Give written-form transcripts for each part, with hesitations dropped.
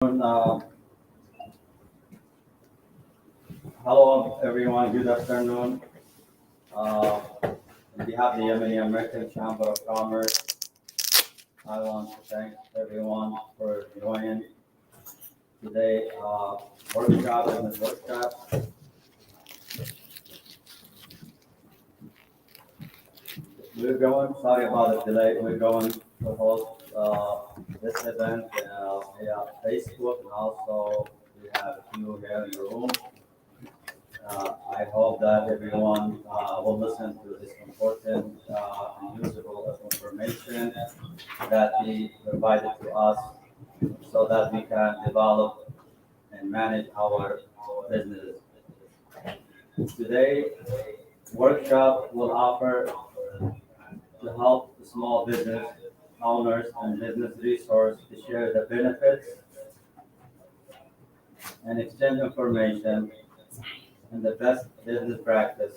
Uh, Hello, everyone. Good afternoon. Uh, on behalf of the Yemeni American Chamber of Commerce, I want to thank everyone for joining today workshop, business workshop. Sorry about the delay. We're going to host this event via Facebook, and also we have a few here in the room. I hope that everyone will listen to this important and usable information that he provided to us so that we can develop and manage our businesses. Today, workshop will offer to help the small business owners and business resource to share the benefits and exchange information and the best business practice.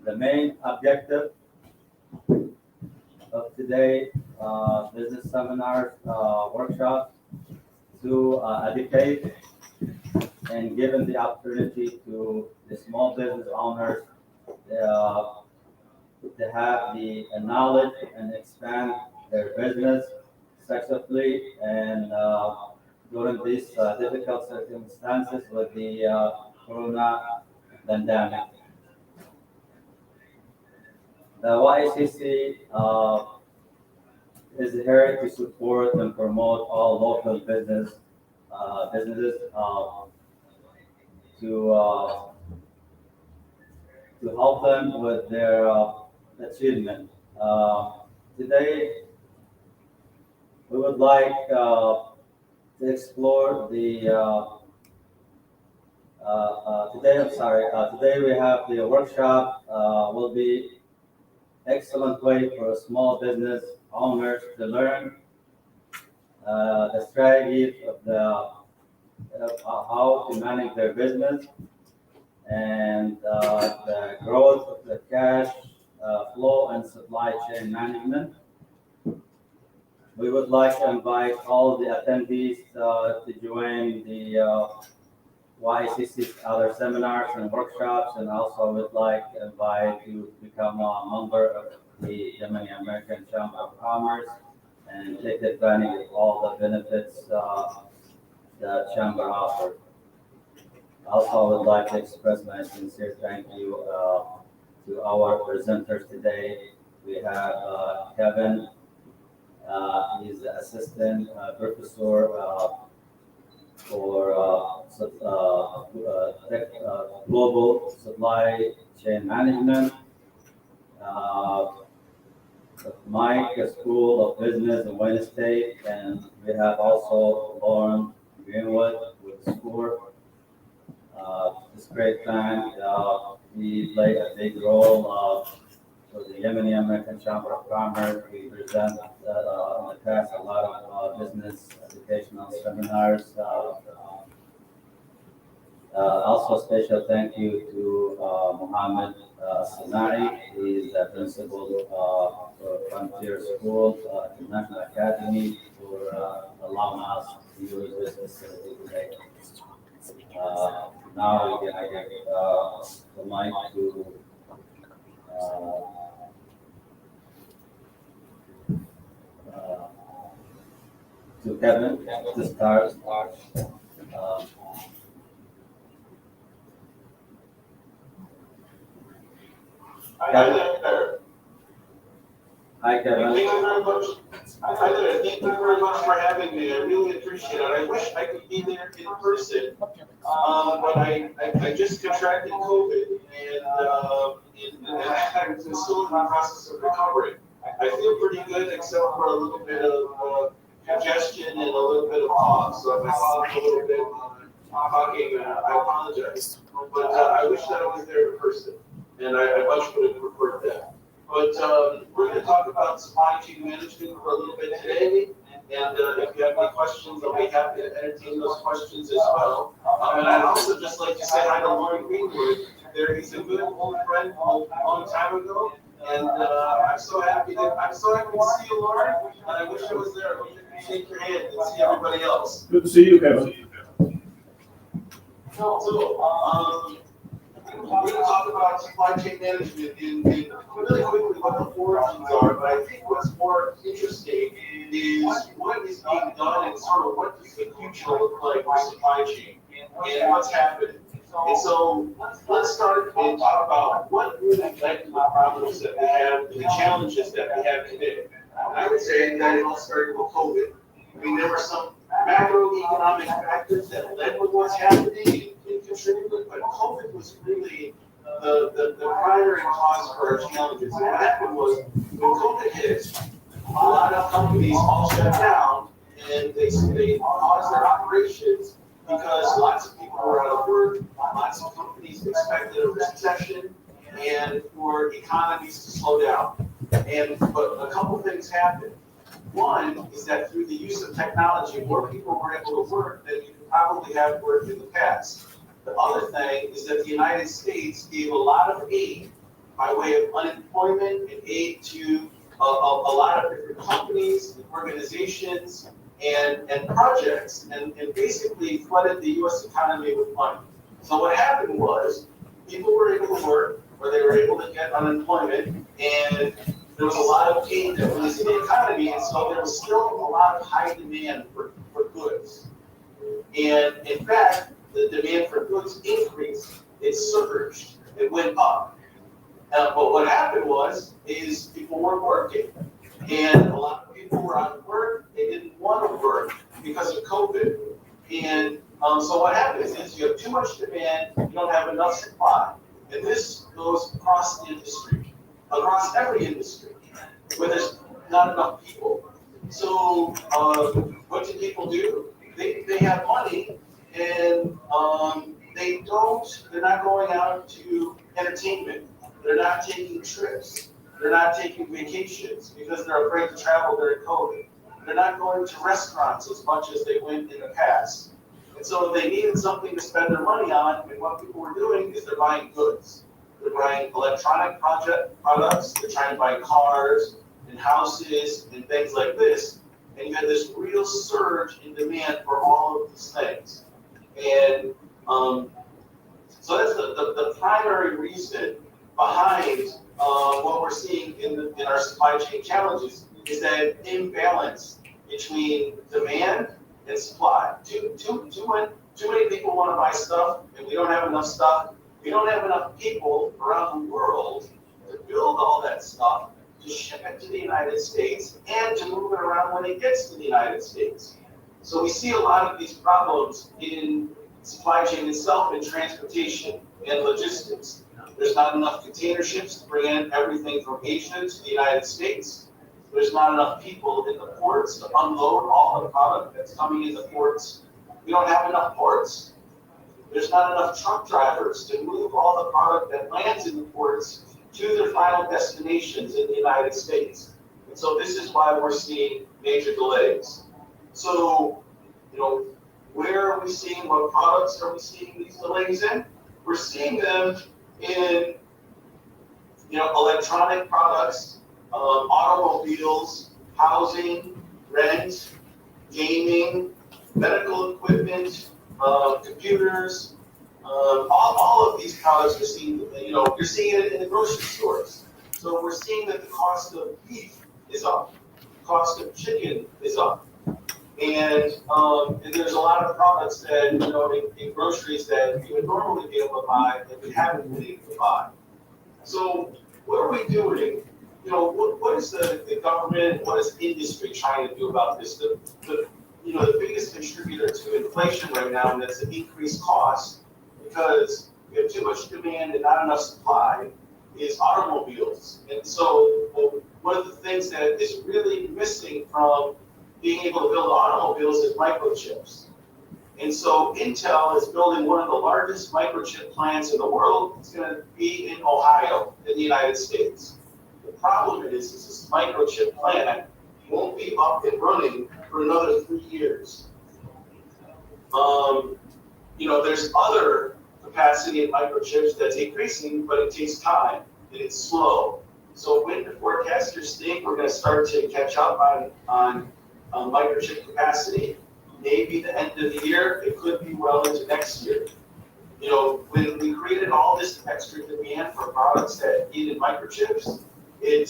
The main objective of today business seminars, workshops to educate and given the opportunity to the small business owners uh, to have the knowledge and expand their business successfully and during these difficult circumstances with the corona pandemic. The YCC is here to support and promote all local businesses to uh, to help them with their achievement. Today, we would like to explore the today. I'm sorry. Today we have the workshop. Will be excellent way for small business owners to learn the strategies of the how to manage their business and the growth of the cash flow and supply chain management. We would like to invite all the attendees to join the YCC's other seminars and workshops, and also would like to invite you to become a member of the Yemeni American Chamber of Commerce and take advantage of all the benefits the chamber offers. Also, I would like to express my sincere thank you to our presenters today. We have Kevin. He's the assistant professor for global supply chain management. Uh, Mike, School of Business in Wayne State, and we have also Lauren Greenwood with SCORE. This great time, we play a big role for the Yemeni American Chamber of Commerce. We present in the past a lot of business educational seminars. Also, special thank you to Mohammed Sinai. He is the principal for Frontier School International Academy for allowing us to use this facility today. Now we can give the mic uh, uh, to Kevin to start. Uh, Hi there. Hi, Kevin. Thank you very much. Hi there. Thank you very much for having me. I really appreciate it. I wish I could be there in person, but I just contracted COVID, and I'm still in the process of recovering. I feel pretty good, except for a little bit of congestion and a little bit of cough. So if I cough a little bit talking, I apologize. But I wish that I was there in person, and I much would have preferred that. But we're going to talk about supply chain management for a little bit today. And if you have any questions, I'll be happy to entertain those questions as well. And I'd also just like to say hi to Lauren Greenwood. He's a good old friend from a long time ago. And I'm so happy to see you, Lauren. And I wish I was there. I wish I could shake your hand and see everybody else. Good to see you, Kevin. So, we're going to talk about supply chain management and really quickly what the origins are, but I think what's more interesting is what is being done and sort of what does the future look like for supply chain and what's happening. And so let's start and talk about what really led to the problems that we have and the challenges that we have today. And I would say that it all started with COVID. I mean, there were some macroeconomic factors that led to what's happening and contributed, but COVID was really the primary cause for our challenges. And what happened was when COVID hit, a lot of companies all shut down and they paused their operations because lots of people were out of work, lots of companies expected a recession and for economies to slow down. But a couple things happened. One is that through the use of technology, more people were able to work than you could probably have worked in the past. The other thing is that the United States gave a lot of aid by way of unemployment and aid to a lot of different companies, organizations, and projects, and basically flooded the U.S. economy with money. So what happened was people were able to work, or they were able to get unemployment, and there was a lot of aid that was in the economy, and so there was still a lot of high demand for goods. And in fact, the demand for goods increased, it surged, it went up. But what happened is people weren't working. And a lot of people were out of work, they didn't want to work because of COVID. And so what happens is you have too much demand, you don't have enough supply. And this goes across the industry, across every industry, where there's not enough people. So what do people do? They have money and they're not going out to entertainment. They're not taking trips. They're not taking vacations because they're afraid to travel during COVID. They're not going to restaurants as much as they went in the past. And so they needed something to spend their money on, and what people were doing is they're buying goods. They're buying electronic products, they're trying to buy cars and houses and things like this. And you had this real surge in demand for all of these things. And so that's the primary reason behind what we're seeing in our supply chain challenges is that imbalance between demand and supply. Too many people want to buy stuff, and we don't have enough stuff. We don't have enough people around the world to build all that stuff, to ship it to the United States, and to move it around when it gets to the United States. So we see a lot of these problems in supply chain itself, in transportation and logistics. There's not enough container ships to bring in everything from Asia to the United States. There's not enough people in the ports to unload all the product that's coming in the ports. We don't have enough ports. There's not enough truck drivers to move all the product that lands in the ports to their final destinations in the United States. And so this is why we're seeing major delays. So, where are we seeing, what products are we seeing these delays in? We're seeing them in, electronic products, automobiles, housing, rent, gaming, medical equipment, computers, all of these products are seeing, you're seeing it in the grocery stores. So we're seeing that the cost of beef is up, the cost of chicken is up. And there's a lot of products that, in groceries that you would normally be able to buy that we haven't been able to buy. So what are we doing? What is the government, what is industry trying to do about this? The biggest contributor to inflation right now, and that's the increased cost, because we have too much demand and not enough supply, is automobiles. And so one of the things that is really missing from being able to build automobiles is microchips. And so Intel is building one of the largest microchip plants in the world. It's going to be in Ohio, in the United States. The problem is this microchip plant won't be up and running for another 3 years. There's other capacity in microchips that's increasing, but it takes time and it's slow. So when the forecasters think we're going to start to catch up on microchip capacity, maybe the end of the year, it could be well into next year. You know, when we created all this extra demand for products that needed microchips, we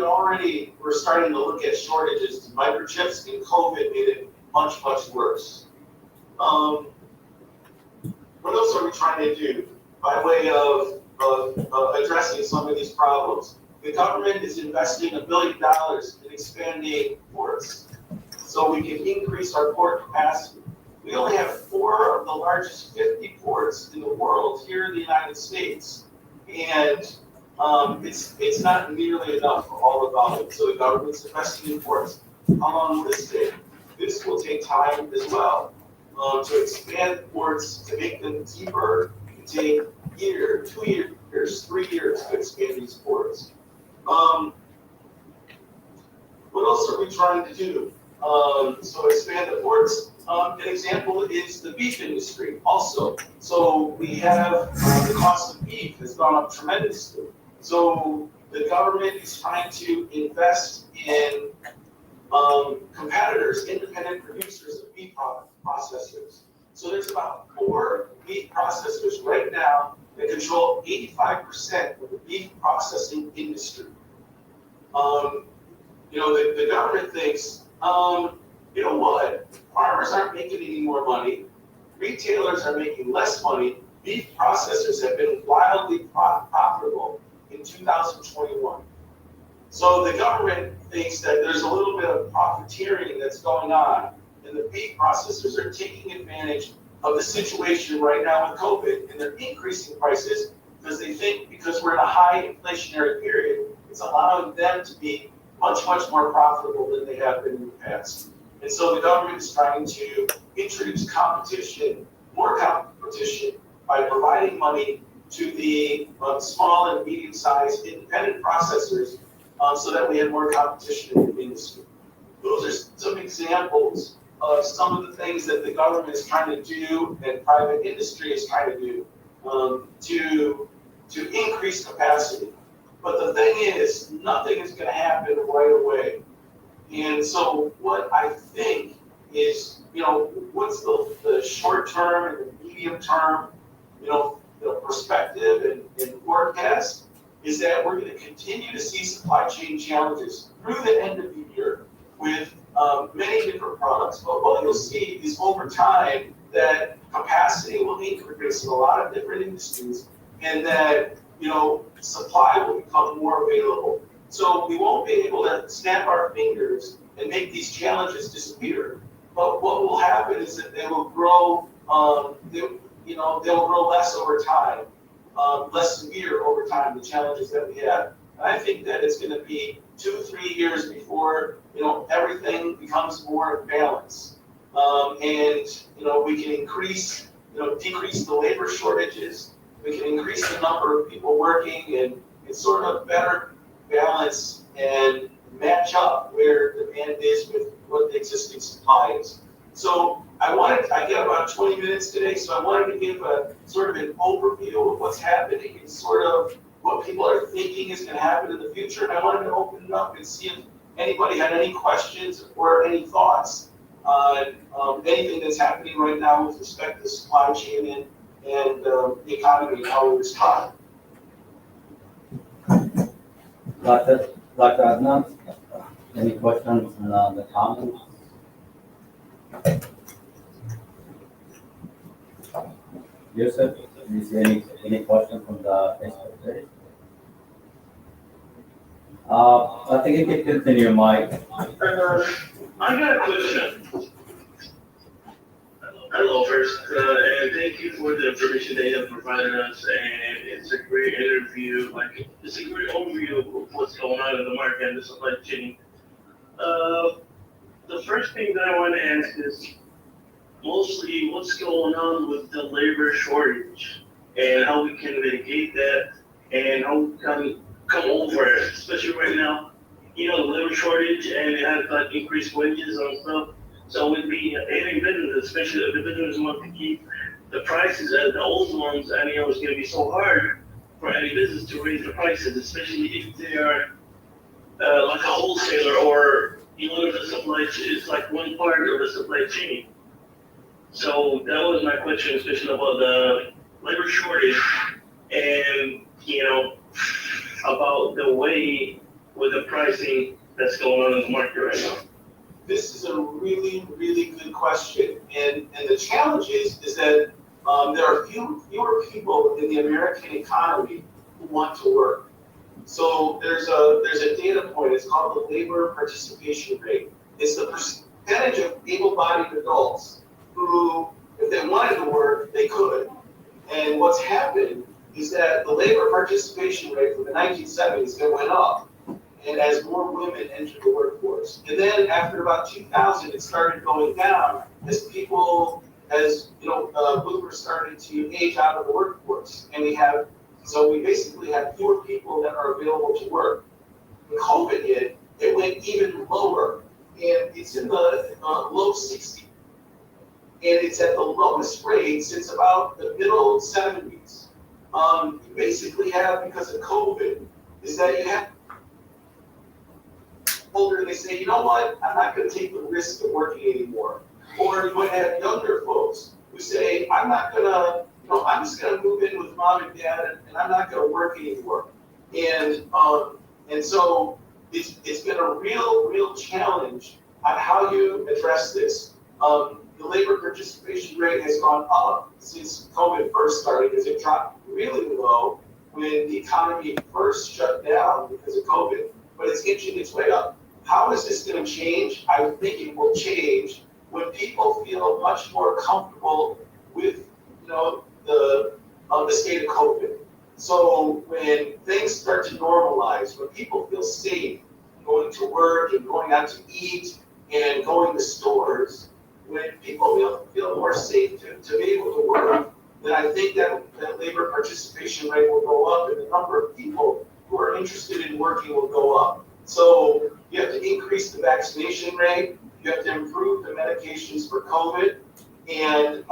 already were starting to look at shortages in microchips, and COVID made it much, much worse. What else are we trying to do by way of addressing some of these problems? The government is investing $1 billion in expanding ports so we can increase our port capacity. We only have 4 of the largest 50 ports in the world here in the United States, and it's not nearly enough for all the volume. So the government's investing in ports. How long will this take? This will take time as well. To expand ports, to make them deeper, it take a year, 2 years, 3 years to expand these ports. What else are we trying to do? So expand the ports. An example is the beef industry also. So we have the cost of beef has gone up tremendously. So the government is trying to invest in competitors, independent producers of beef processors. So there's about 4 beef processors right now that control 85% of the beef processing industry. You know, the government thinks, you know what, farmers aren't making any more money, retailers are making less money, beef processors have been wildly profitable in 2021. So the government thinks that there's a little bit of profiteering that's going on, and the beef processors are taking advantage of the situation right now with COVID, and they're increasing prices because they think because we're in a high inflationary period, it's allowing them to be much, much more profitable than they have been in the past. And so the government is trying to introduce competition, more competition, by providing money to the small and medium-sized independent processors so that we have more competition in the industry. Those are some examples of some of the things that the government is trying to do and private industry is trying to do to increase capacity. But the thing is, nothing is going to happen right away. And so what I think is, you know, what's the short term and the medium term, you know, the perspective and forecast is that we're going to continue to see supply chain challenges through the end of the year with many different products. But what you'll see is over time that capacity will increase in a lot of different industries, and that, you know, supply will become more available. So we won't be able to snap our fingers and make these challenges disappear. But what will happen is that they will grow. They'll grow less over time, less severe over time. The challenges that we have. And I think that it's going to be 2-3 years before, you know, everything becomes more in balance, and, you know, we can decrease the labor shortages. We can increase the number of people working and sort of better balance and match up where demand is with what the existing supply is. So I get about 20 minutes today, so I wanted to give a sort of an overview of what's happening and sort of what people are thinking is going to happen in the future. And I wanted to open it up and see if anybody had any questions or any thoughts on anything that's happening right now with respect to supply chain and the economy and how we respond. Dr. Adnan, any questions on the comments? Yusuf, do you see any questions from the Facebook page? I think you can continue, Mike. I got a question. Hello, first, and thank you for the information that you have provided us, and it's a great interview, it's a great overview of what's going on in the market and the supply chain. The first thing that I want to ask is mostly what's going on with the labor shortage and how we can mitigate that and how we can come over it, especially right now, you know, the labor shortage and it has got increased wages and stuff. So we'd be hitting business, especially if the business want to keep the prices as the old ones, and you know, it's going to be so hard for any business to raise the prices, especially if they are like a wholesaler or one of the supply chain, it's like one part of the supply chain. So that was my question, especially about the labor shortage and, about the way with the pricing that's going on in the market right now. This is a really, really good question. And the challenge is that there are fewer people in the American economy who want to work. So there's a data point, it's called the labor participation rate. It's the percentage of able-bodied adults who, if they wanted to work, they could. And what's happened is that the labor participation rate from the 1970s, it went up. And as more women entered the workforce. And then after about 2000, it started going down as boomers started to age out of the workforce. And we basically have fewer people that are available to work. When COVID hit, it went even lower. And it's in the low 60s. And it's at the lowest rate since about the middle 70s. You basically have, because of COVID, is that you have older and they say, you know what, I'm not going to take the risk of working anymore. Or you might have younger folks who say, I'm not going to, I'm just going to move in with mom and dad and I'm not going to work anymore. And so it's been a real challenge on how you address this. The labor participation rate has gone up since COVID first started because it dropped really low when the economy first shut down because of COVID, but it's inching its way up. How is this going to change? I think it will change when people feel much more comfortable with, the state of COVID. So when things start to normalize, when people feel safe going to work and going out to eat and going to stores, when people feel more safe to be able to work, then I think that labor participation rate will go up and the number of people who are interested in working will go up. So you have to increase the vaccination rate, you have to improve the medications for COVID, and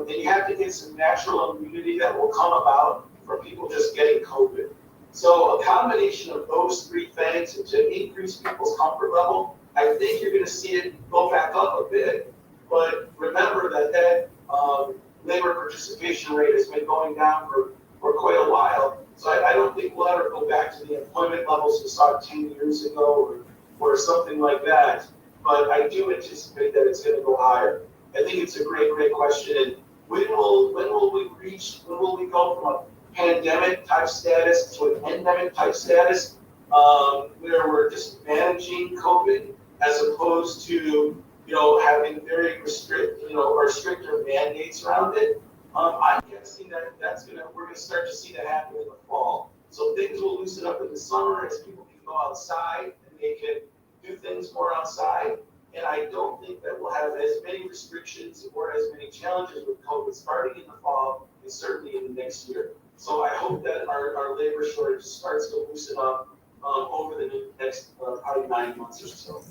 you have to get some natural immunity that will come about from people just getting COVID. So a combination of those three things and to increase people's comfort level, I think you're going to see it go back up a bit. But remember that labor participation rate has been going down for quite a while. So I don't think we'll ever go back to the employment levels we saw 10 years ago or something like that. But I do anticipate that it's going to go higher. I think it's a great question. And when will we go from a pandemic type status to an endemic type status where we're just managing COVID as opposed to having very stricter mandates around it? I'm guessing that we're gonna start to see that happen in the fall. So things will loosen up in the summer as people can go outside and they can do things more outside. And I don't think that we'll have as many restrictions or as many challenges with COVID starting in the fall and certainly in the next year. So I hope that our labor shortage starts to loosen up over the next probably 9 months or so.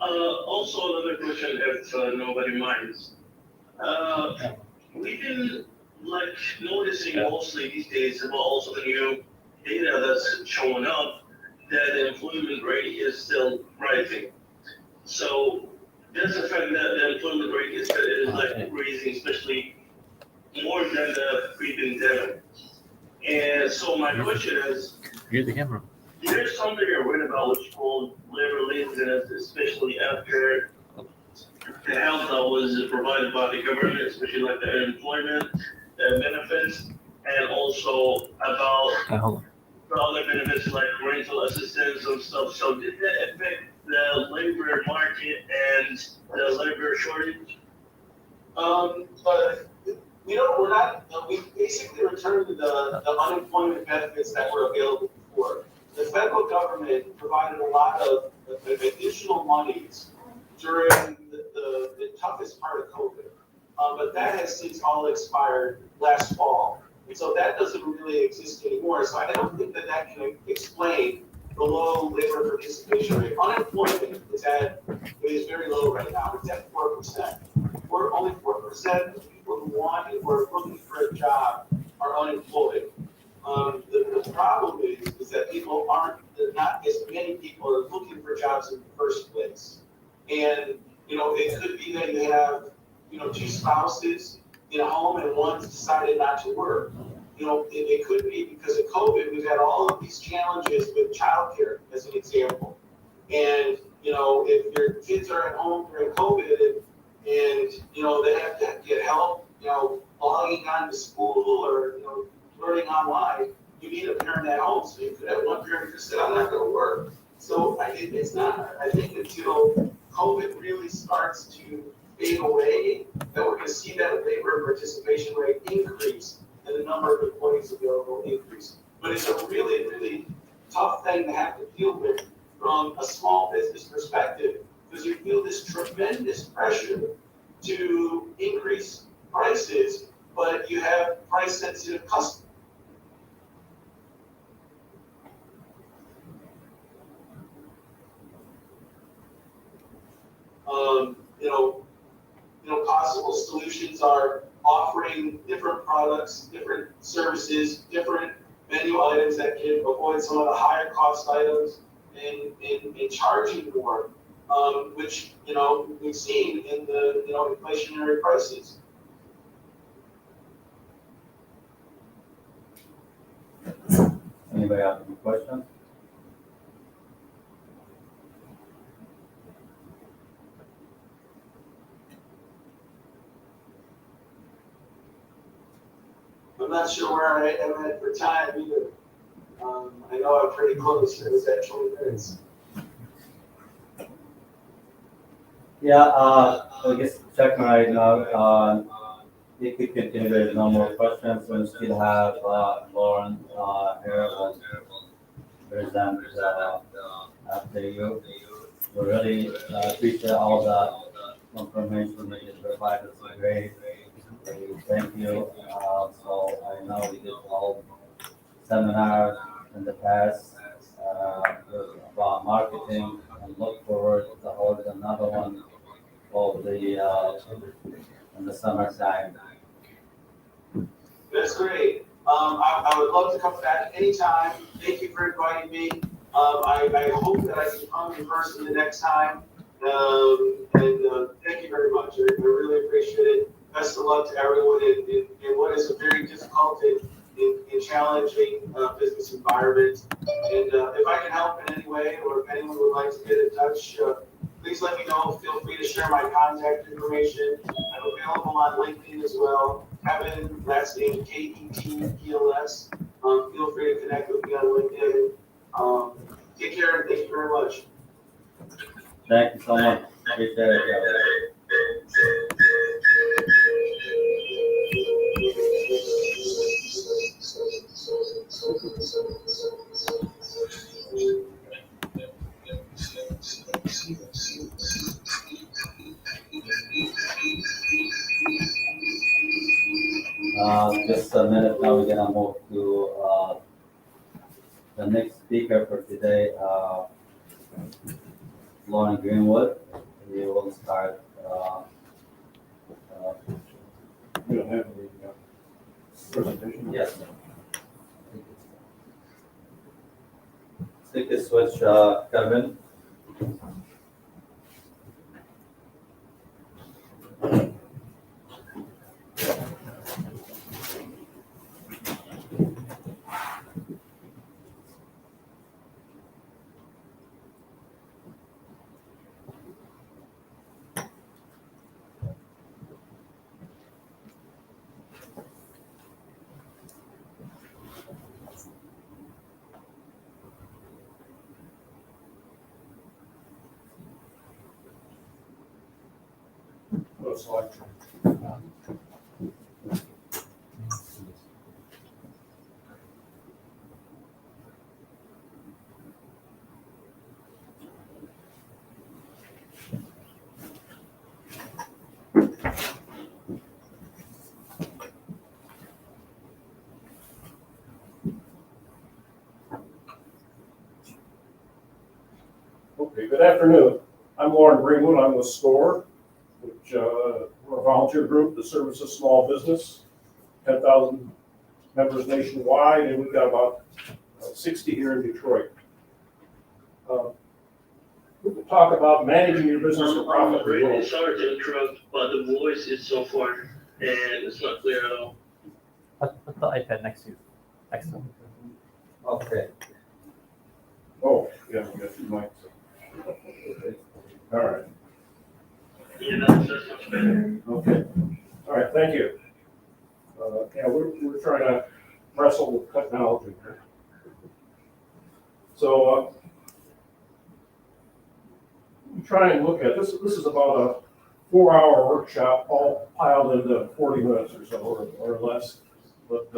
Also another question, if nobody minds. We've been noticing mostly these days about also the new data that's showing up that the employment rate is still rising. So that's the fact that the employment rate is raising, especially more than the pre-pandemic. And so my question is, Use the camera. there's something you're worried about what's called labor laziness, especially after the help that was provided by the government, especially like the unemployment benefits, and also about Hold on. the other benefits like rental assistance and stuff. So did that affect the labor market and the labor shortage? We basically returned to the unemployment benefits that were available before. The federal government provided a lot of additional monies during the toughest part of COVID. But that has since all expired last fall. And so that doesn't really exist anymore. So I don't think that can explain the low labor participation rate. Unemployment is very low right now. It's at 4%. Only 4% of people who want and who are looking for a job are unemployed. not as many people are looking for jobs in the first place. And, it could be that you have, two spouses in a home and one's decided not to work. It could be because of COVID, we've had all of these challenges with childcare, as an example. And, if your kids are at home during COVID and they have to get help, logging on to school or, learning online, you need a parent at home. So you could have one parent who said, I'm not going to work. So I think until COVID really starts to fade away, that we're going to see that labor participation rate increase and the number of employees available increase. But it's a really, really tough thing to have to deal with from a small business perspective, because you feel this tremendous pressure to increase prices, but you have price sensitive customers. Possible solutions are offering different products, different services, different menu items that can avoid some of the higher cost items and charging more, which, we've seen in the, inflationary prices. Anybody have any questions? I'm not sure where I am at for time either. I know I'm pretty close. It was at 20 minutes. Yeah, I guess checking right now. If we continue, there's no more questions. We still have Lauren here will present after you. We really appreciate all the information that you provided. It's great. Thank you. So I know we did all seminars in the past about marketing, and look forward to hold another one for in the summertime. That's great. I would love to come back anytime. Thank you for inviting me. I hope that I can come in person the next time. And thank you very much. I really appreciate it. Best of luck to everyone in what is a very difficult and challenging business environment. And if I can help in any way, or if anyone would like to get in touch, please let me know. Feel free to share my contact information. I'm available on LinkedIn as well. Kevin, last name Ketpls. Feel free to connect with me on LinkedIn. Take care and thank you very much. Thank you so much. Appreciate it. Just a minute now, we're gonna move to the next speaker for today, Lauren Greenwood. We will start. You don't have any presentation? Yes. Take this switch, Kevin. Okay, good afternoon. I'm Lauren Greenwood. I'm with SCORE, which we're a volunteer group that services small business, 10,000 members nationwide, and we've got about 60 here in Detroit. We can talk about managing your business for profit. I'm really sorry to interrupt, but the voice is so far and it's not clear at all. Put the iPad next to you. Next to him. Okay. Oh, yeah, we got 2 mics. All right. Yeah, that's much better. Okay. All right, thank you. Yeah, we're trying to wrestle with technology here. So we try and look at this. This is about a 4-hour workshop, all piled into 40 minutes or so, or less. But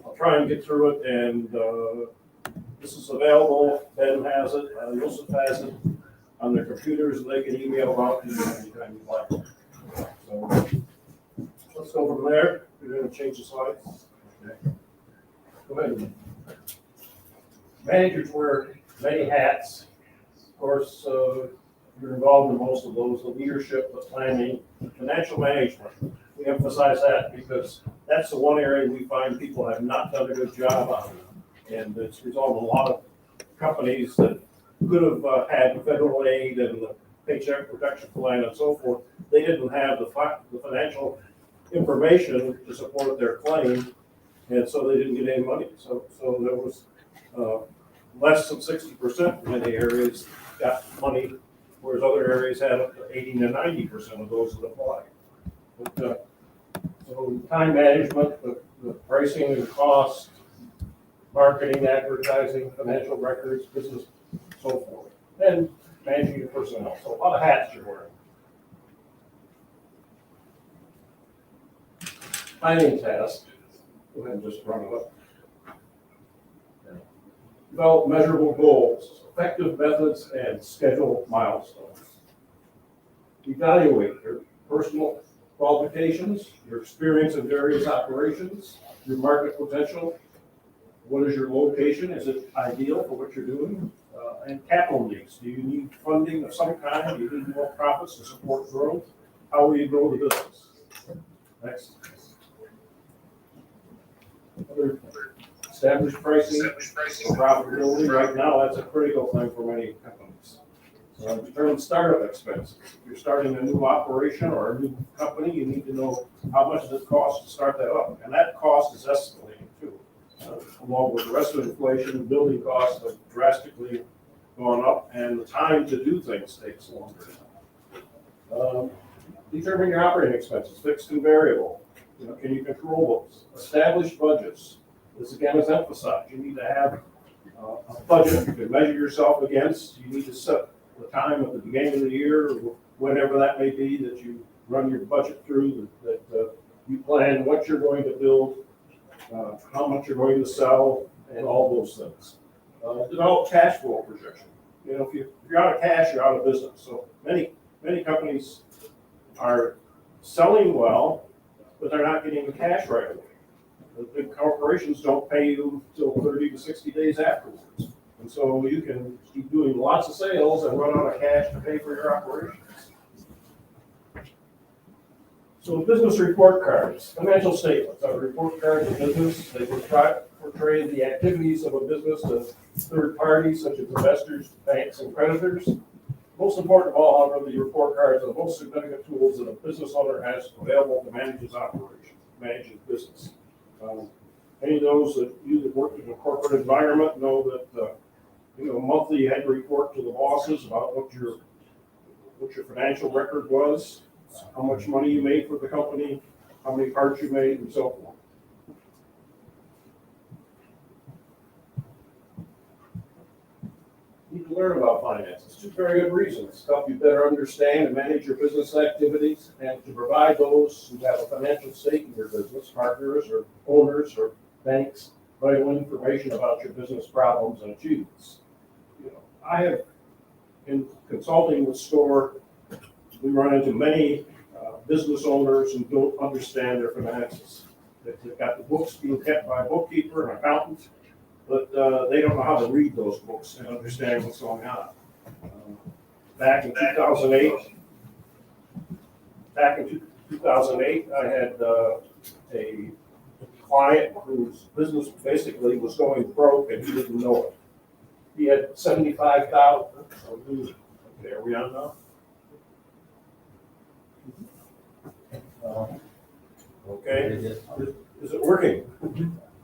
I'll try and get through it. And this is available. Ben has it. Joseph has it on their computers, and they can email out to you anytime you'd like. So let's go from there. We're going to change the slides. Okay. Go ahead. Managers wear many hats. Of course, you're involved in most of those, the leadership, the planning, the financial management. We emphasize that because that's the one area we find people have not done a good job on. And it's resulted in a lot of companies that could have had federal aid and the Paycheck Protection Plan and so forth. They didn't have the financial information to support their claim, and so they didn't get any money. So there was less than 60% in many areas got money, whereas other areas had up to 80 to 90% of those that applied. But, so time management, the pricing and cost, marketing, advertising, financial records, business, so forth, and managing your personnel. So a lot of hats you're wearing. Planning task. Go ahead and just run it up. Develop measurable goals, effective methods, and schedule milestones. Evaluate your personal qualifications, your experience in various operations, your market potential. What is your location? Is it ideal for what you're doing? And capital needs. Do you need funding of some kind? Do you need more profits to support growth? How will you grow the business? Next. Other established pricing, profitability. Right now, that's a critical thing for many companies. Determine startup expenses. If you're starting a new operation or a new company, you need to know how much does it cost to start that up. And that cost is escalating too. Along with the rest of inflation, building costs have drastically gone up, and the time to do things takes longer. Determine your operating expenses, fixed and variable. Can you control those? Establish budgets. This again is emphasized. You need to have a budget you can measure yourself against. You need to set the time at the beginning of the year, or whenever that may be, that you run your budget through, that you plan what you're going to build, how much you're going to sell, and all those things. Develop cash flow projection. If you're out of cash, you're out of business. So many companies are selling well, but they're not getting the cash right away. The big corporations don't pay you till 30 to 60 days afterwards. And so you can keep doing lots of sales and run out of cash to pay for your operations. So business report cards, financial statements are report cards of business. They portray the activities of a business to third parties such as investors, banks, and creditors. Most important of all, however, the report cards are the most significant tools that a business owner has available to manage his operation, manage his business. Any of those that you that work in a corporate environment know that monthly you had to report to the bosses about what your financial record was, how much money you made for the company, how many parts you made, and so forth. You need to learn about finances. 2 very good reasons. To help you better understand and manage your business activities, and to provide those who have a financial stake in your business, partners or owners or banks, vital information about your business problems and achievements. I have, in consulting with SCORE, we run into many business owners who don't understand their finances. They've got the books being kept by a bookkeeper, an accountant, but they don't know how to read those books and understand what's going on. Back in 2008, I had a client whose business basically was going broke and he didn't know it. He had 75,000. Okay, are we on now? Okay, is it working?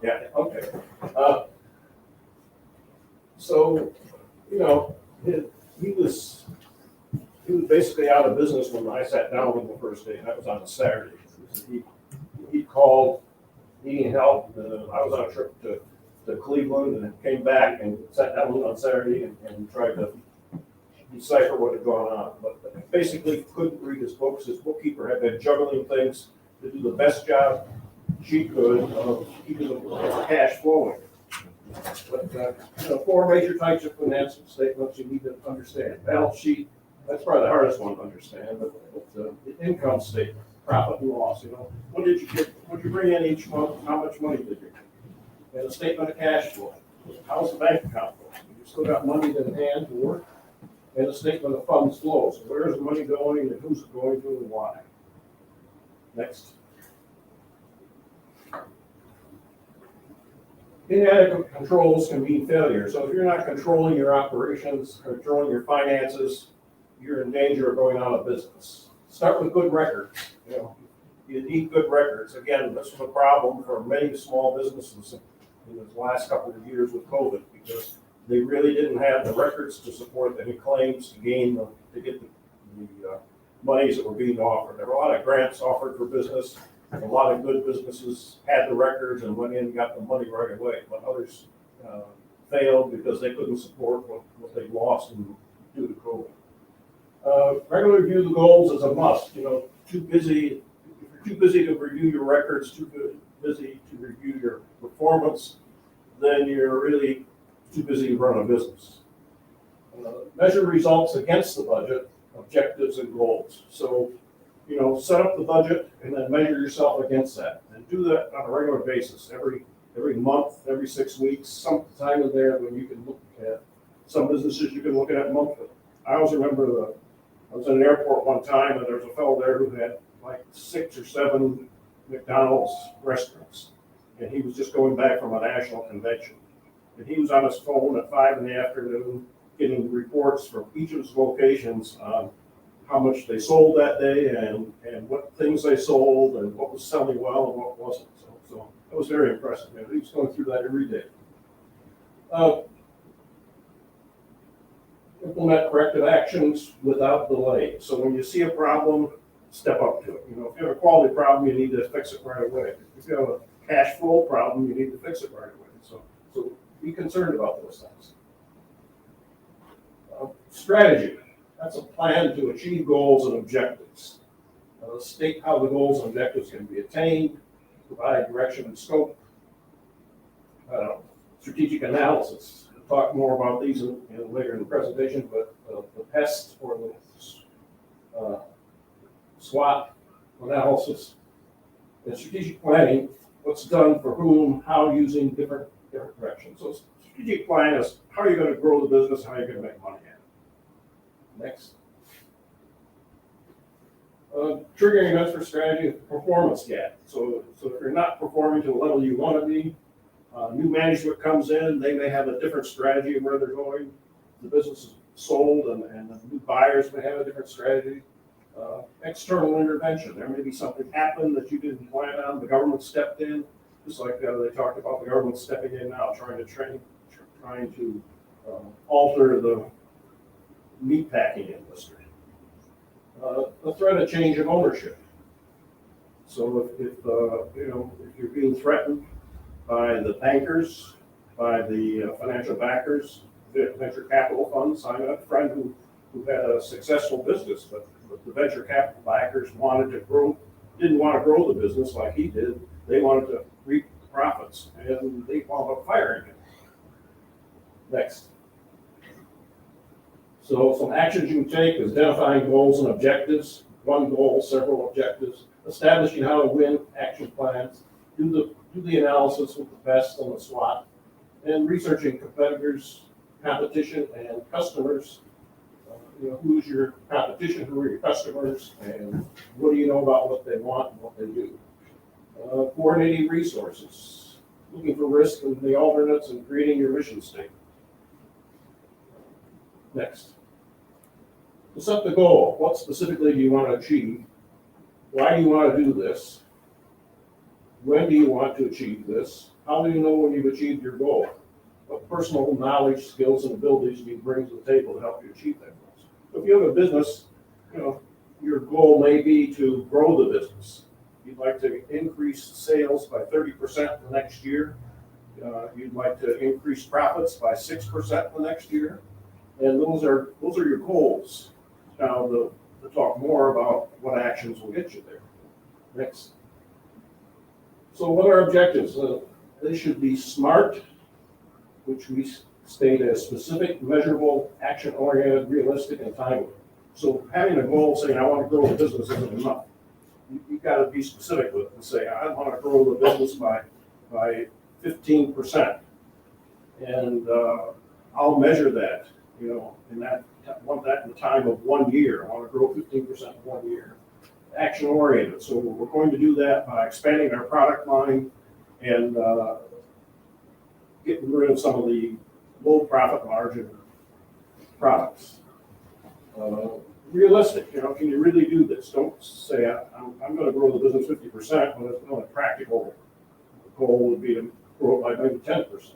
Yeah, okay. So, you know, he was basically out of business when I sat down with him the first day. That was on a Saturday. He called, needing help. I was on a trip to Cleveland and came back and sat down with him on Saturday and tried to decipher what had gone on. But basically couldn't read his books. His bookkeeper had been juggling things to do the best job she could of keeping the cash flowing. But, you know, 4 major types of financial statements you need to understand. Balance sheet, that's probably the hardest one to understand, but the income statement, profit and loss, you know, what did you get, what did you bring in each month, how much money did you get? And a statement of cash flow, how's the bank account going? You still got money in hand to work? And a statement of funds flows, where is the money going and who's it going to and why? Next. Inadequate controls can mean failure. So if you're not controlling your operations, controlling your finances, you're in danger of going out of business. Start with good records. You know, you need good records. Again, this was a problem for many small businesses in the last couple of years with COVID because they really didn't have the records to support any claims to get the monies that were being offered. There were a lot of grants offered for business. A lot of good businesses had the records and went in and got the money right away, but others failed because they couldn't support what they lost due to COVID. Regularly review the goals is a must. You know, too busy. If you're too busy to review your records, too busy to review your performance, then you're really too busy to run a business. Measure results against the budget, objectives, and goals. So, you know, set up the budget and then measure yourself against that. And do that on a regular basis, every month, every 6 weeks, some time in there when you can look at some businesses you can look at monthly. I always remember I was in an airport one time and there was a fellow there who had like 6 or 7 McDonald's restaurants. And he was just going back from a national convention. And he was on his phone at 5 PM getting reports from each of his locations on how much they sold that day and what things they sold and what was selling well and what wasn't. So that was very impressive. He was going through that every day. Implement corrective actions without delay. So when you see a problem, step up to it. You know, if you have a quality problem, you need to fix it right away. If you have a cash flow problem, you need to fix it right away. So be concerned about those things. Strategy. That's a plan to achieve goals and objectives. State how the goals and objectives can be attained, provide direction and scope. Strategic analysis. We'll talk more about these later in the presentation, but the PEST or the SWOT analysis and strategic planning, what's done for whom, how, using different directions. So strategic plan is how are you going to grow the business, how are you going to make money at it. Next. Triggering events for strategy, performance gap. So if you're not performing to the level you want to be, new management comes in, they may have a different strategy of where they're going. The business is sold and the new buyers may have a different strategy. External intervention. There may be something happened that you didn't plan on. The government stepped in, just like they talked about the government stepping in now, trying to alter the meatpacking industry. The threat of change of ownership. So if you're being threatened by the bankers, by the financial backers, the venture capital funds. I had a friend who had a successful business, but the venture capital backers didn't want to grow the business like he did. They wanted to reap the profits, and they wound up firing him. Next. So some actions you can take is identifying goals and objectives, one goal, several objectives, establishing how to win, action plans, do the analysis with the PEST and the SWOT, and researching competitors, competition, and customers. Who's your competition, who are your customers, and what do you know about what they want and what they do. Coordinating resources, looking for risk and the alternates and creating your mission statement. Next. To set the goal, what specifically do you want to achieve? Why do you want to do this? When do you want to achieve this? How do you know when you've achieved your goal? What personal knowledge, skills, and abilities do you bring to the table to help you achieve that goal? So if you have a business, your goal may be to grow the business. You'd like to increase sales by 30% the next year. You'd like to increase profits by 6% the next year. And those are your goals. Now, to talk more about what actions will get you there. Next. So what are objectives? They should be SMART, which we state as specific, measurable, action-oriented, realistic, and timely. So having a goal saying, I want to grow the business isn't enough. You've got to be specific with it and say, I want to grow the business by 15%. And I'll measure that, and I want that in the time of 1 year. I want to grow 15% in 1 year. Action oriented. So we're going to do that by expanding our product line and getting rid of some of the low profit margin products. Realistic, can you really do this? Don't say I'm going to grow the business 50%, when it's not a practical goal would be to grow it by maybe 10%.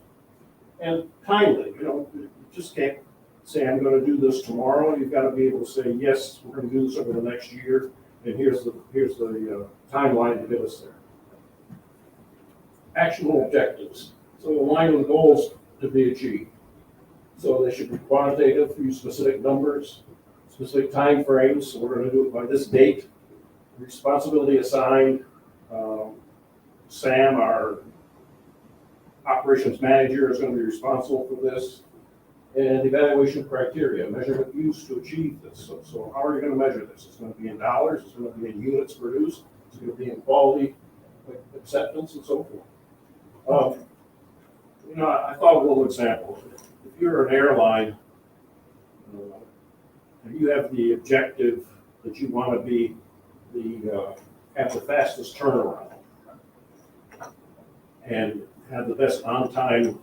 And timely, you just can't say I'm going to do this tomorrow. You've got to be able to say, yes, we're going to do this over the next year, and here's the timeline to get us there. Actionable objectives. So align with goals to be achieved. So they should be quantitative, use specific numbers, specific time frames. So we're going to do it by this date. Responsibility assigned. Sam, our operations manager, is going to be responsible for this. And evaluation criteria, measurement used to achieve this. So how are you going to measure this? It's going to be in dollars. It's going to be in units produced. It's going to be in quality, acceptance, and so forth. I thought of a little example. If you're an airline, and you have the objective that you want to be have the fastest turnaround and have the best on-time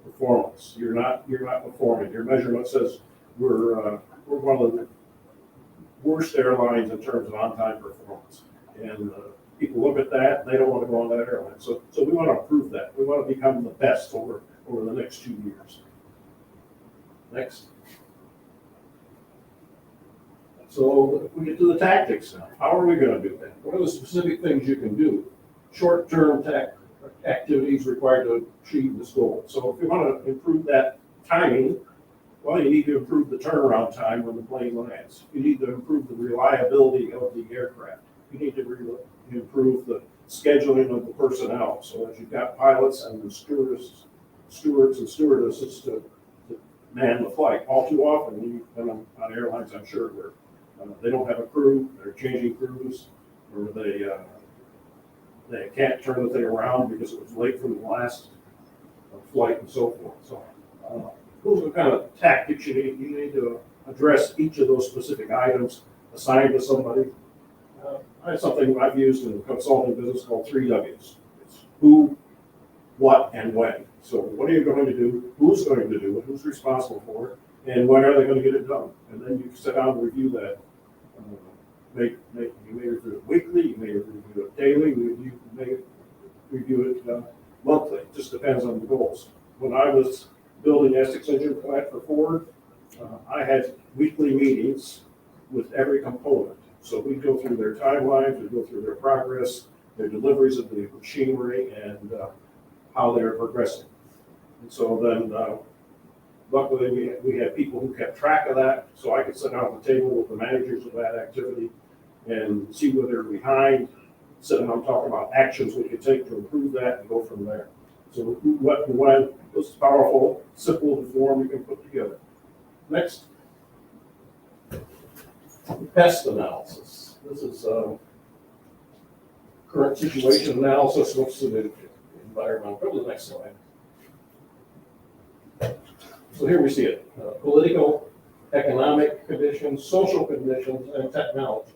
performance. You're not performing. Your measurement says we're one of the worst airlines in terms of on-time performance. And people look at that, and they don't want to go on that airline. So we want to improve that. We want to become the best over the next 2 years. Next. So we get to the tactics now. How are we going to do that? What are the specific things you can do? Short-term activities required to achieve this goal. So if you want to improve that timing, well, you need to improve the turnaround time when the plane lands. You need to improve the reliability of the aircraft. You need to improve the scheduling of the personnel so that you've got pilots and the stewards and stewardesses to man the flight. All too often, you've been on airlines, I'm sure, where they don't have a crew, they're changing crews, or they can't turn the thing around because it was late from the last flight and so forth. So those are the kind of tactics you need. You need to address each of those specific items assigned to somebody. I have something I've used in the consulting business called 3 W's. It's who, what, and when. So what are you going to do? Who's going to do it? Who's responsible for it? And when are they going to get it done? And then you sit down and review that. You may review it weekly, you may review it daily, you may review it monthly. It just depends on the goals. When I was building Essex engine plant for Ford, I had weekly meetings with every component. So we go through their timelines, we go through their progress, their deliveries of the machinery, and how they're progressing. And so then, luckily, we had people who kept track of that, so I could sit down at the table with the managers of that activity and see where they're behind, sit down and talk about actions we could take to improve that and go from there. So who, what, and when, this is powerful, simple form you can put together. Next. Pest analysis. This is current situation analysis, looks at the environment. Go to the next slide. So here we see it. Political, economic conditions, social conditions, and technology.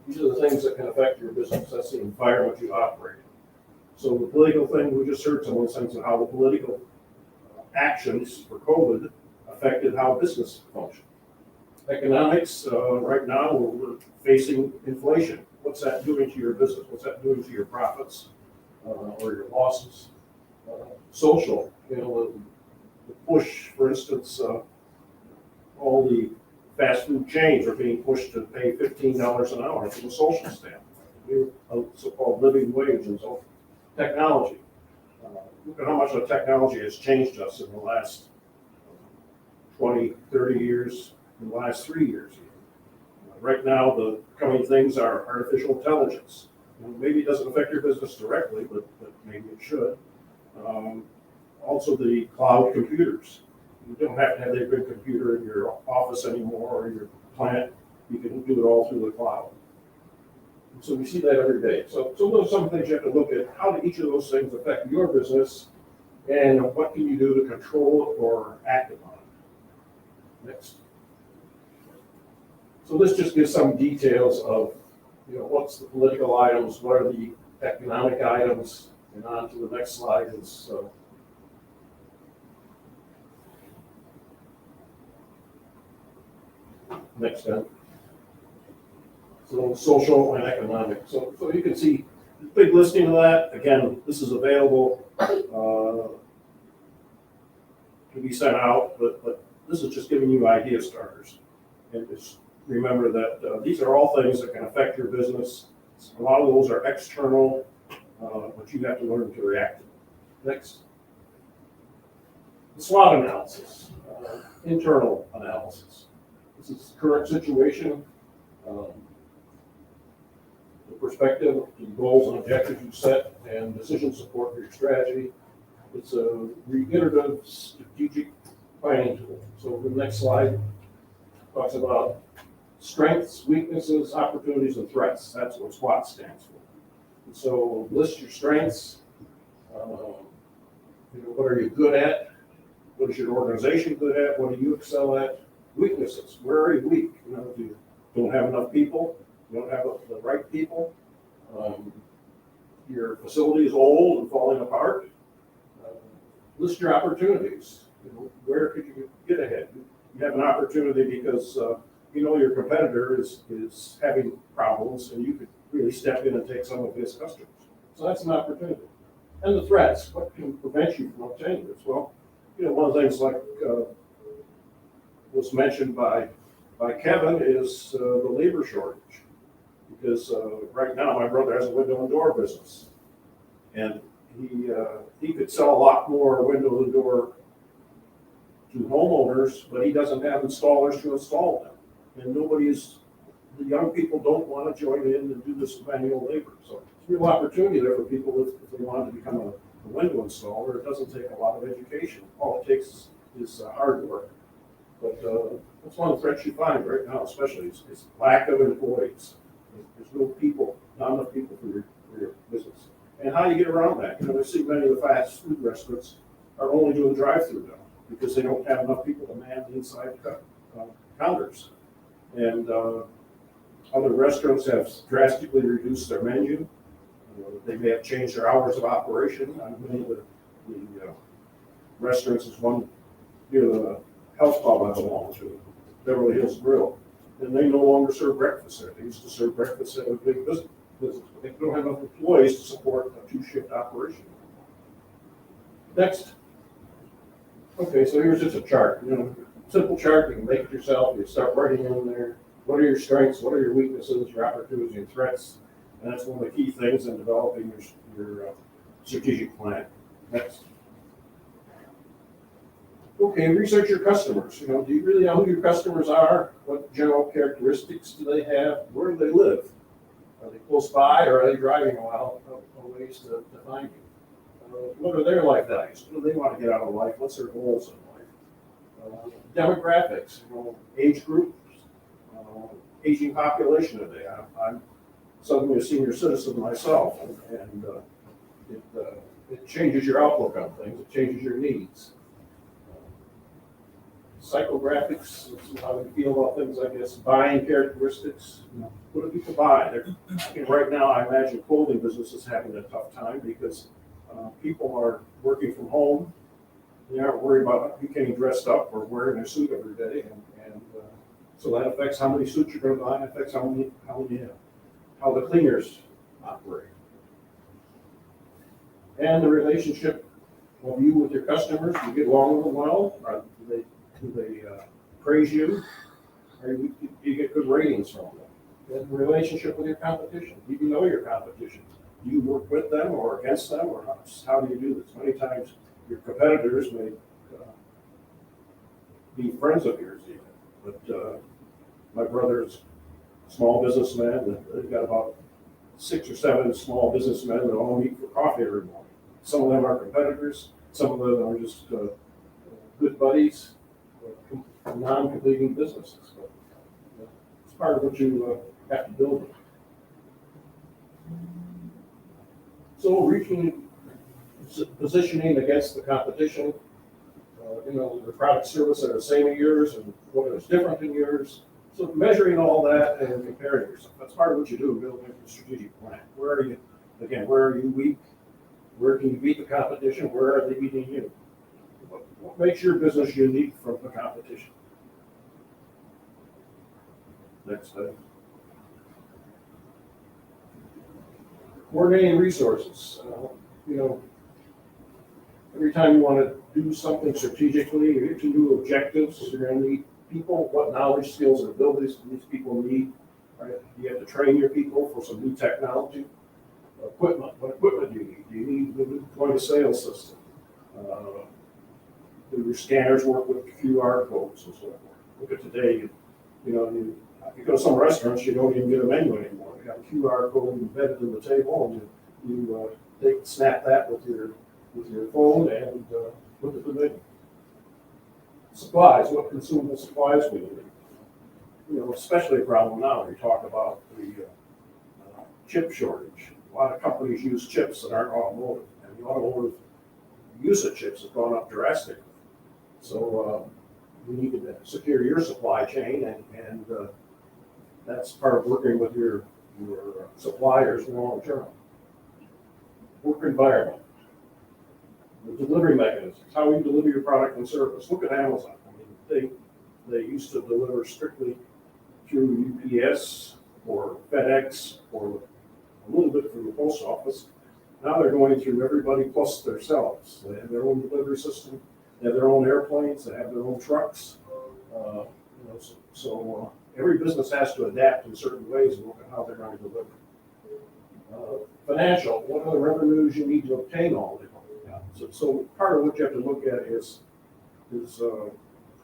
These are the things that can affect your business. That's the environment you operate in. So the political thing, we just heard some of the things of how the political actions for COVID affected how business functioned. Economics, right now, we're facing inflation. What's that doing to your business? What's that doing to your profits or your losses? Social, the push, for instance, all the fast food chains are being pushed to pay $15 an hour from a social standpoint, a so-called living wage and so technology. Look at how much of technology has changed us in the last 20, 30 years, in the last 3 years. Right now, the coming things are artificial intelligence. Maybe it doesn't affect your business directly, but maybe it should. Also, the cloud computers. You don't have to have that big computer in your office anymore or your plant. You can do it all through the cloud. And so we see that every day. So those are some things you have to look at. How do each of those things affect your business, and what can you do to control it or act upon it? Next. So this just gives some details of, what's the political items, what are the economic items, and on to the next slide is next step. So social and economic. So you can see a big listing of that. Again, this is available to be sent out, but this is just giving you idea starters. And just remember that these are all things that can affect your business. A lot of those are external, but you have to learn to react to them. Next. The SWOT analysis, internal analysis. This is the current situation, the perspective, the goals and objectives you set, and decision support for your strategy. It's a reiterative strategic planning tool. So the next slide talks about strengths, weaknesses, opportunities, and threats. That's what SWOT stands for. And so list your strengths. What are you good at? What is your organization good at? What do you excel at? Weaknesses. Where are you weak? You don't have enough people. You don't have the right people. Your facility is old and falling apart. List your opportunities. Where could you get ahead? You have an opportunity because your competitor is having problems, and you could really step in and take some of his customers. So that's an opportunity. And the threats. What can prevent you from obtaining this? Well, one of the things like was mentioned by Kevin is the labor shortage. Because right now my brother has a window and door business, and he could sell a lot more window and door to homeowners, but he doesn't have installers to install them, and the young people don't want to join in and do this manual labor. So it's a real opportunity there for people if they want to become a window installer. It doesn't take a lot of education. All it takes is hard work. But that's one of the threats you find right now, especially is lack of employees. There's not enough people for your business. And how do you get around that? We see many of the fast food restaurants are only doing drive-through now because they don't have enough people to man the inside counters. And other restaurants have drastically reduced their menu. They may have changed their hours of operation. Many of the restaurants is one near the health club I belong to, Beverly Hills Grill. And they no longer serve breakfast there. They used to serve breakfast at a big business, but they don't have enough employees to support a 2-shift operation. Next. Okay, so here's just a chart. Simple chart. You can make it yourself. You start writing in there. What are your strengths? What are your weaknesses? Your opportunities and threats? And that's one of the key things in developing your strategic plan. Next. Okay, research your customers. Do you really know who your customers are? What general characteristics do they have? Where do they live? Are they close by, or are they driving a while a ways to find you? What are their life values? What do they want to get out of life? What's their goals in life? Demographics, age groups, aging population today. I'm suddenly a senior citizen myself, and it changes your outlook on things. It changes your needs. psychographics, this is how we feel about things, I guess, buying characteristics. What do people buy? Right now, I imagine clothing business is having a tough time because people are working from home. They aren't worried about getting dressed up or wearing a suit every day, and so that affects how many suits you're going to buy. It affects how the cleaners operate, and the relationship of you with your customers. Do you get along with them well? Or do they praise you? Or do you get good ratings from them? And the relationship with your competition. Do you know your competition? Do you work with them or against them, or how do you do this? Many times your competitors may be friends of yours even. But my brother's a small businessman. They've got about 6 or 7 small businessmen that all meet for coffee every morning. Some of them are competitors. Some of them are just good buddies, non-competing businesses. But it's part of what you have to build. So regionally positioning against the competition, the product service are the same as yours and what is different than yours. So measuring all that and comparing yourself, that's part of what you do in building a strategic plan. Where are you, again, where are you weak? Where can you beat the competition? Where are they beating you? What makes your business unique from the competition? Next slide. Coordinating resources. Every time you want to do something strategically, you get to new objectives. You're going to need people. What knowledge, skills, and abilities do these people need? Right? You have to train your people for some new technology. Equipment. What equipment do you need? Do you need the point of sale system? Do your scanners work with QR codes and so forth? Look at today. You go to some restaurants, you don't even get a menu anymore. You got a QR code embedded in the table, and you snap that with your phone and look at the menu. Supplies. What consumable supplies we need? Especially a problem now. We talk about the chip shortage. A lot of companies use chips that aren't automotive, and the automotive use of chips has gone up drastically. So you need to secure your supply chain, and that's part of working with your suppliers long term. Work environment, the delivery mechanisms, how you deliver your product and service. Look at Amazon. They used to deliver strictly through UPS or FedEx or a little bit through the post office. Now they're going through everybody plus themselves. They have their own delivery system. They have their own airplanes. They have their own trucks. So every business has to adapt in certain ways and look at how they're going to deliver. Financial, what are the revenues you need to obtain all day long? So part of what you have to look at is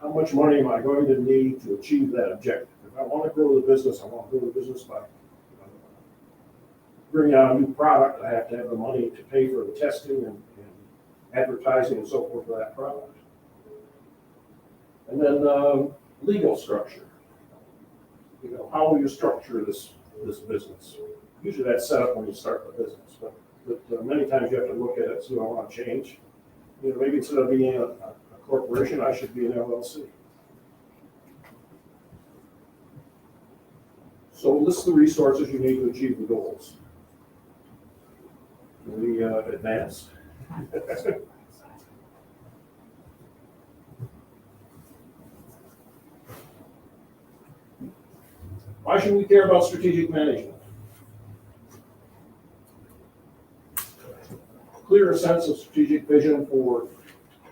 how much money am I going to need to achieve that objective? If I want to grow the business, I want to grow the business by bringing out a new product. I have to have the money to pay for the testing and advertising and so forth for that product. And then legal structure. How will you structure this business? Usually that's set up when you start the business, but many times you have to look at it. So I want to change. Maybe instead of being a corporation, I should be an LLC. So list the resources you need to achieve the goals. Can we advance? Why should we care about strategic management? Clearer sense of strategic vision for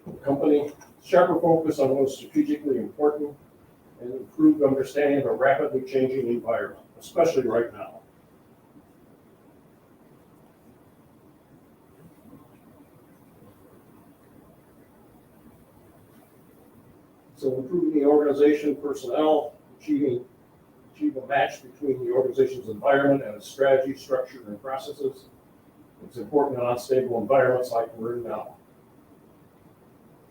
the company, sharper focus on what is strategically important, and improved understanding of a rapidly changing environment, especially right now. So improving the organization personnel, achieve a match between the organization's environment and its strategy, structure, and processes. It's important in unstable environments like we're in now.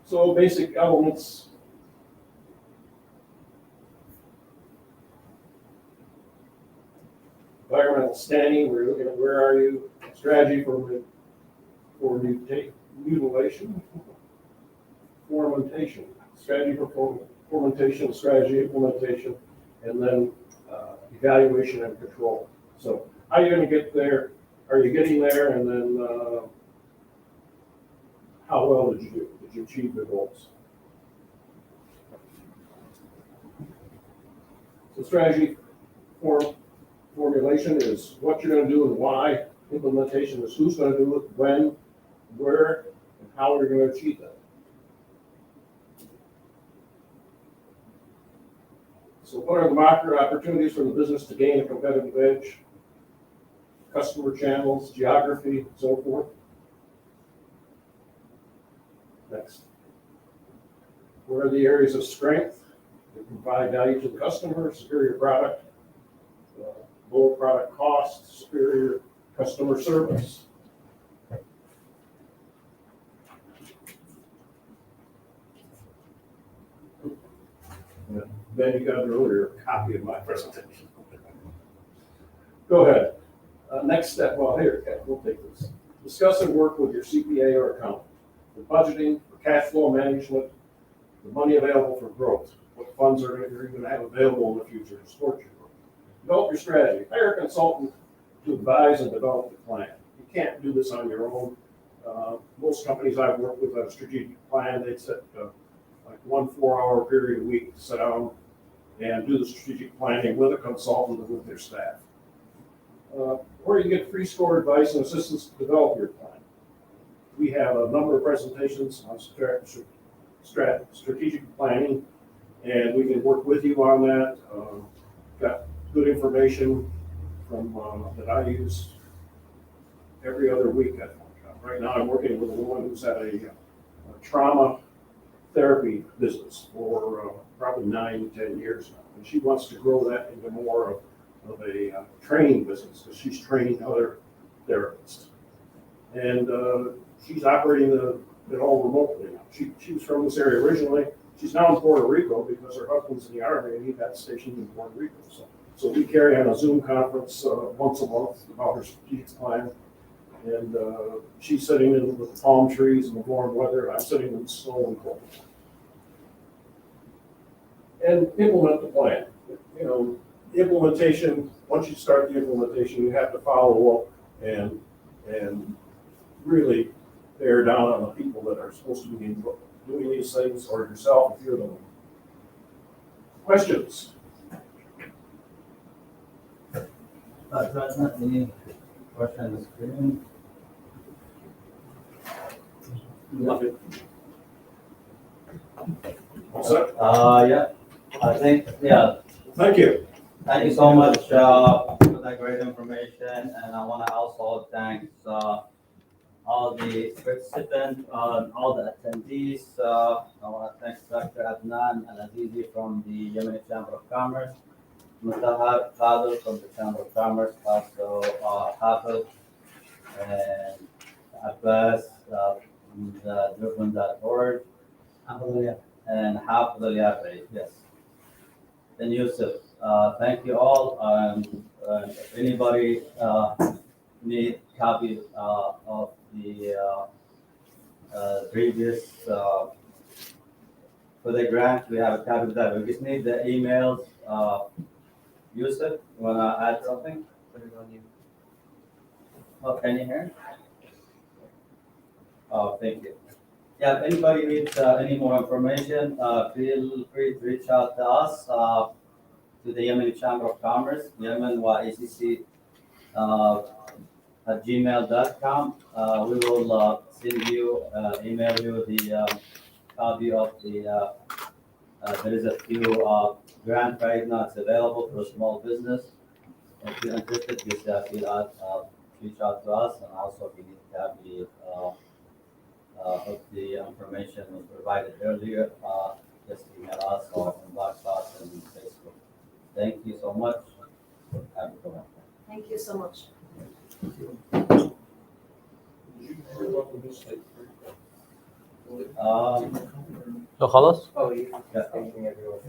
So basic elements. Environmental standing, we're looking at where are you, strategy for mutilation, fermentation, strategy for implementation, strategy implementation, and then evaluation and control. So how are you going to get there? Are you getting there? And then how well did you do? Did you achieve the goals? So strategy formulation is what you're going to do and why. Implementation is who's going to do it, when, where, and how we're going to achieve that. So what are the market opportunities for the business to gain a competitive edge? Customer channels, geography, so forth. Next. Where are the areas of strength that provide value to the customer, superior product, lower product cost, superior customer service. Then you got an earlier copy of my presentation. Go ahead. Next step, well, here, okay, we'll take this. Discuss and work with your CPA or accountant for budgeting, for cash flow management, the money available for growth, what funds you're going to have available in the future to support your growth. Develop your strategy. Hire a consultant to advise and develop the plan. You can't do this on your own. Most companies I've worked with have a strategic plan. They set like 1 4-hour period a week to sit down and do the strategic planning with a consultant and with their staff. Or you get free score advice and assistance to develop your plan. We have a number of presentations on strategic planning, and we can work with you on that. Got good information from that I use every other week. Right now I'm working with a woman who's had a trauma therapy business for probably 9 to 10 years now. And she wants to grow that into more of a training business because she's training other therapists. And she's operating it all remotely now. She was from this area originally. She's now in Puerto Rico because her husband's in the Army and he got stationed in Puerto Rico. So we carry on a Zoom conference once a month about her strategic plan. And she's sitting in with the palm trees and the warm weather, and I'm sitting in the snow and cold. And implement the plan. You know, implementation, once you start the implementation, you have to follow up and really bear down on the people that are supposed to be doing these things, or yourself if you're the one. Questions? President, any question on the screen? All set? Yeah, I think, yeah. Thank you. Thank you so much for that great information, and I want to also thank all the participants, all the attendees. I want to thank Dr. Adnan Al-Azizi from the Yemeni Chamber of Commerce, Mustahar Qadir from the Chamber of Commerce, also Hafiz and Abbas from the Durban.org, and Hafiz Al-Yafri, yes. And Yusuf, thank you all. If anybody need copy of the previous for the grant, we have a copy of that. We just need the emails. Yusuf, you wanna add something? Oh, can you hear? Oh, thank you. Yeah, if anybody needs any more information, feel free to reach out to us, to the Yemeni Chamber of Commerce, Yemen YACC at gmail.com. We will send you, email you the copy of the, there is a few grant right now, it's available for a small business. If you're interested, just reach out to us, and also if you need a copy of the information was provided earlier, just email us or inbox us on Facebook. Thank you so much. Have a good one. Thank you so much. لو خلاص Yeah.